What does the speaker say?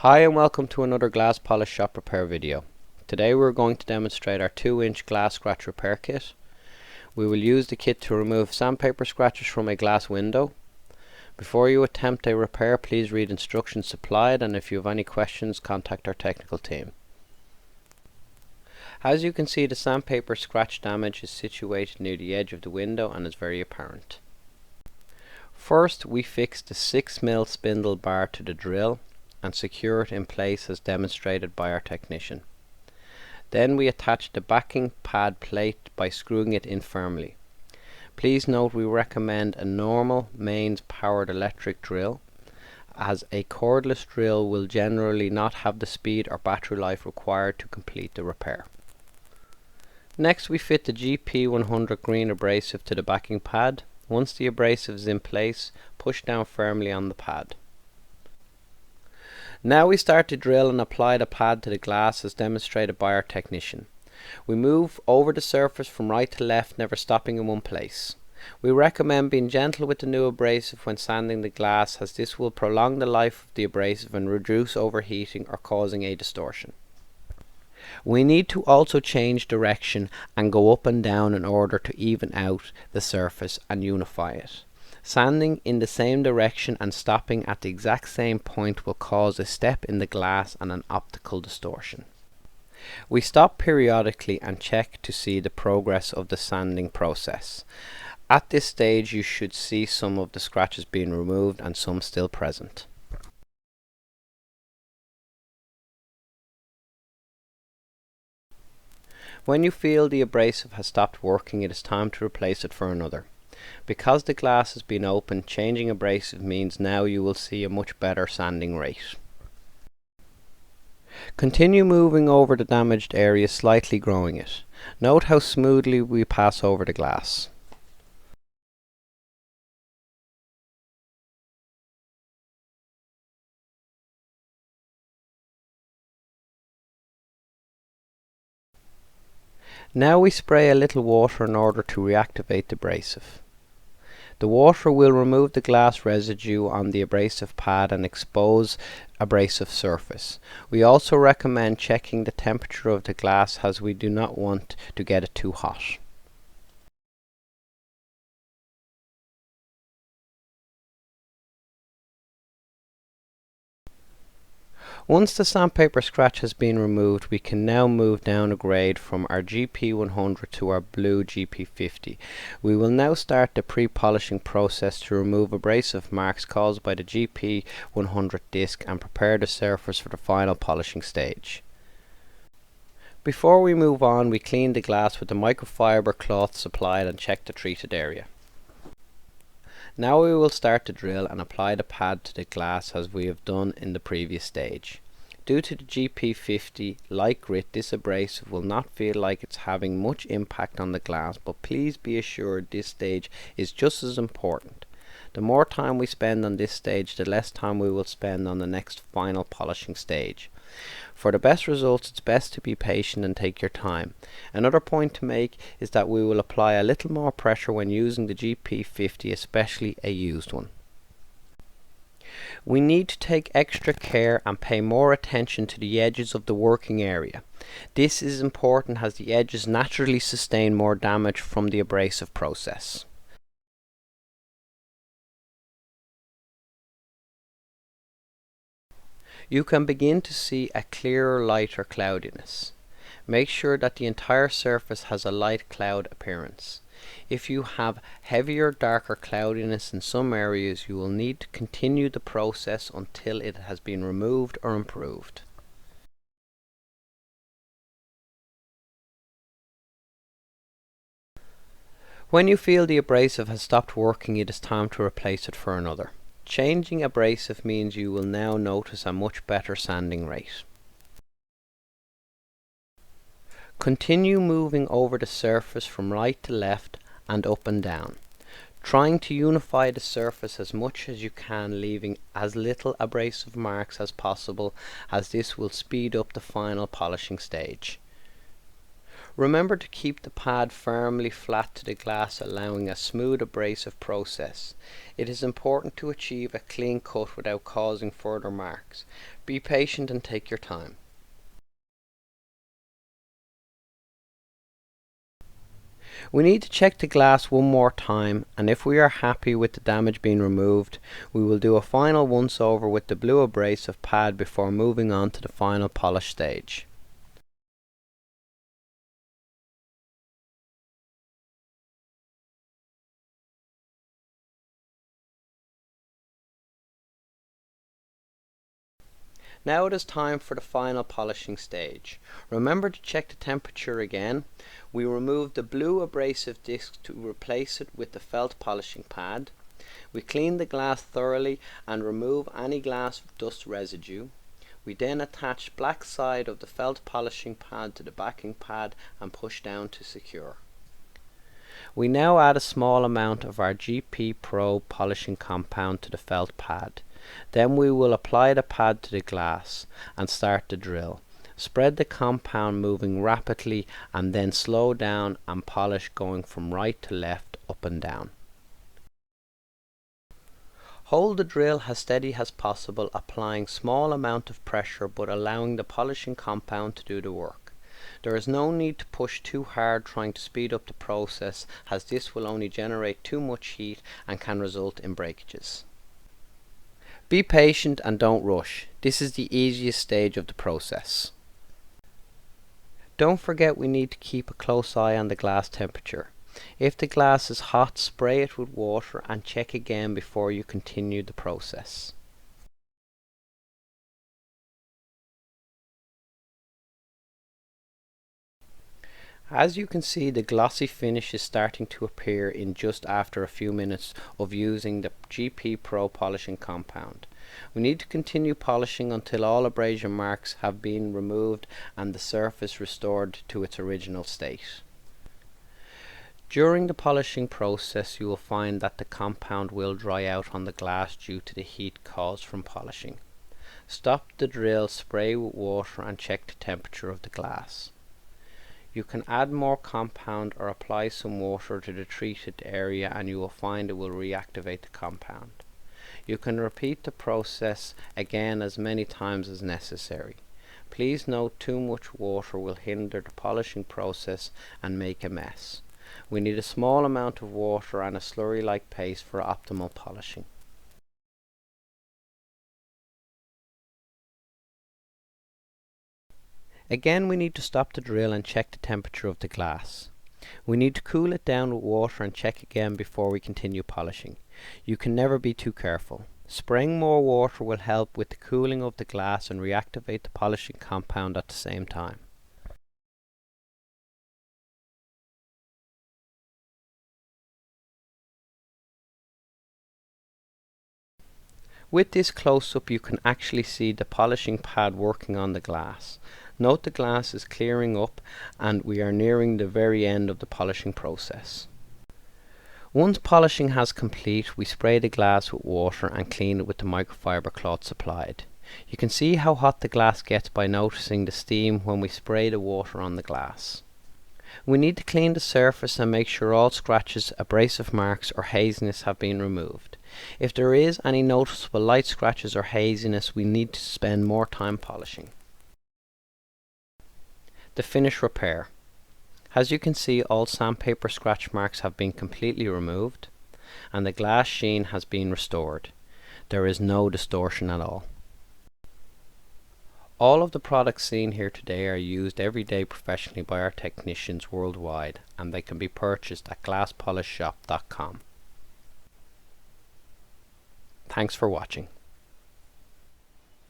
Hi and welcome to another glass polish shop repair video. Today we're going to demonstrate our 2-inch glass scratch repair kit. We will use the kit to remove sandpaper scratches from a glass window. Before you attempt a repair, please read instructions supplied, and if you have any questions, contact our technical team. As you can see, the sandpaper scratch damage is situated near the edge of the window and is very apparent. First, we fix the 6mm spindle bar to the drill and secure it in place as demonstrated by our technician. Then we attach the backing pad plate by screwing it in firmly. Please note we recommend a normal mains powered electric drill, as a cordless drill will generally not have the speed or battery life required to complete the repair. Next, we fit the GP100 green abrasive to the backing pad. Once the abrasive is in place, push down firmly on the pad. Now we start to drill and apply the pad to the glass as demonstrated by our technician. We move over the surface from right to left, never stopping in one place. We recommend being gentle with the new abrasive when sanding the glass, as this will prolong the life of the abrasive and reduce overheating or causing a distortion. We need to also change direction and go up and down in order to even out the surface and unify it. Sanding in the same direction and stopping at the exact same point will cause a step in the glass and an optical distortion. We stop periodically and check to see the progress of the sanding process. At this stage you should see some of the scratches being removed and some still present. When you feel the abrasive has stopped working, it is time to replace it for another. Because the glass has been opened, changing abrasive means now you will see a much better sanding rate. Continue moving over the damaged area, slightly growing it. Note how smoothly we pass over the glass. Now we spray a little water in order to reactivate the abrasive. The water will remove the glass residue on the abrasive pad and expose abrasive surface. We also recommend checking the temperature of the glass, as we do not want to get it too hot. Once the sandpaper scratch has been removed, we can now move down a grade from our GP100 to our blue GP50. We will now start the pre-polishing process to remove abrasive marks caused by the GP100 disc and prepare the surface for the final polishing stage. Before we move on, we clean the glass with the microfiber cloth supplied and check the treated area. Now we will start to drill and apply the pad to the glass as we have done in the previous stage. Due to the GP50 light grit, this abrasive will not feel like it's having much impact on the glass, but please be assured this stage is just as important. The more time we spend on this stage, the less time we will spend on the next final polishing stage. For the best results, it's best to be patient and take your time. Another point to make is that we will apply a little more pressure when using the GP50, especially a used one. We need to take extra care and pay more attention to the edges of the working area. This is important as the edges naturally sustain more damage from the abrasive process. You can begin to see a clearer light or cloudiness. Make sure that the entire surface has a light cloud appearance. If you have heavier, darker cloudiness in some areas, you will need to continue the process until it has been removed or improved. When you feel the abrasive has stopped working, it is time to replace it for another. Changing abrasive means you will now notice a much better sanding rate. Continue moving over the surface from right to left and up and down, trying to unify the surface as much as you can, leaving as little abrasive marks as possible, as this will speed up the final polishing stage. Remember to keep the pad firmly flat to the glass, allowing a smooth abrasive process. It is important to achieve a clean cut without causing further marks. Be patient and take your time. We need to check the glass one more time, and if we are happy with the damage being removed, we will do a final once over with the blue abrasive pad before moving on to the final polish stage. Now it is time for the final polishing stage. Remember to check the temperature again. We remove the blue abrasive disc to replace it with the felt polishing pad. We clean the glass thoroughly and remove any glass dust residue. We then attach black side of the felt polishing pad to the backing pad and push down to secure. We now add a small amount of our GP Pro polishing compound to the felt pad. Then we will apply the pad to the glass and start the drill. Spread the compound moving rapidly and then slow down and polish going from right to left, up and down. Hold the drill as steady as possible, applying small amount of pressure but allowing the polishing compound to do the work. There is no need to push too hard trying to speed up the process, as this will only generate too much heat and can result in breakages. Be patient and don't rush. This is the easiest stage of the process. Don't forget we need to keep a close eye on the glass temperature. If the glass is hot, spray it with water and check again before you continue the process. As you can see, the glossy finish is starting to appear in just after a few minutes of using the GP Pro polishing compound. We need to continue polishing until all abrasion marks have been removed and the surface restored to its original state. During the polishing process, you will find that the compound will dry out on the glass due to the heat caused from polishing. Stop the drill, spray with water and check the temperature of the glass. You can add more compound or apply some water to the treated area and you will find it will reactivate the compound. You can repeat the process again as many times as necessary. Please note too much water will hinder the polishing process and make a mess. We need a small amount of water and a slurry-like paste for optimal polishing. Again, we need to stop the drill and check the temperature of the glass. We need to cool it down with water and check again before we continue polishing. You can never be too careful. Spraying more water will help with the cooling of the glass and reactivate the polishing compound at the same time. With this close-up you can actually see the polishing pad working on the glass. Note the glass is clearing up and we are nearing the very end of the polishing process. Once polishing has complete, we spray the glass with water and clean it with the microfiber cloth supplied. You can see how hot the glass gets by noticing the steam when we spray the water on the glass. We need to clean the surface and make sure all scratches, abrasive marks or haziness have been removed. If there is any noticeable light scratches or haziness, we need to spend more time polishing. The finish repair. As you can see, all sandpaper scratch marks have been completely removed and the glass sheen has been restored. There is no distortion at all. All of the products seen here today are used every day professionally by our technicians worldwide and they can be purchased at glasspolishshop.com. Thanks for watching.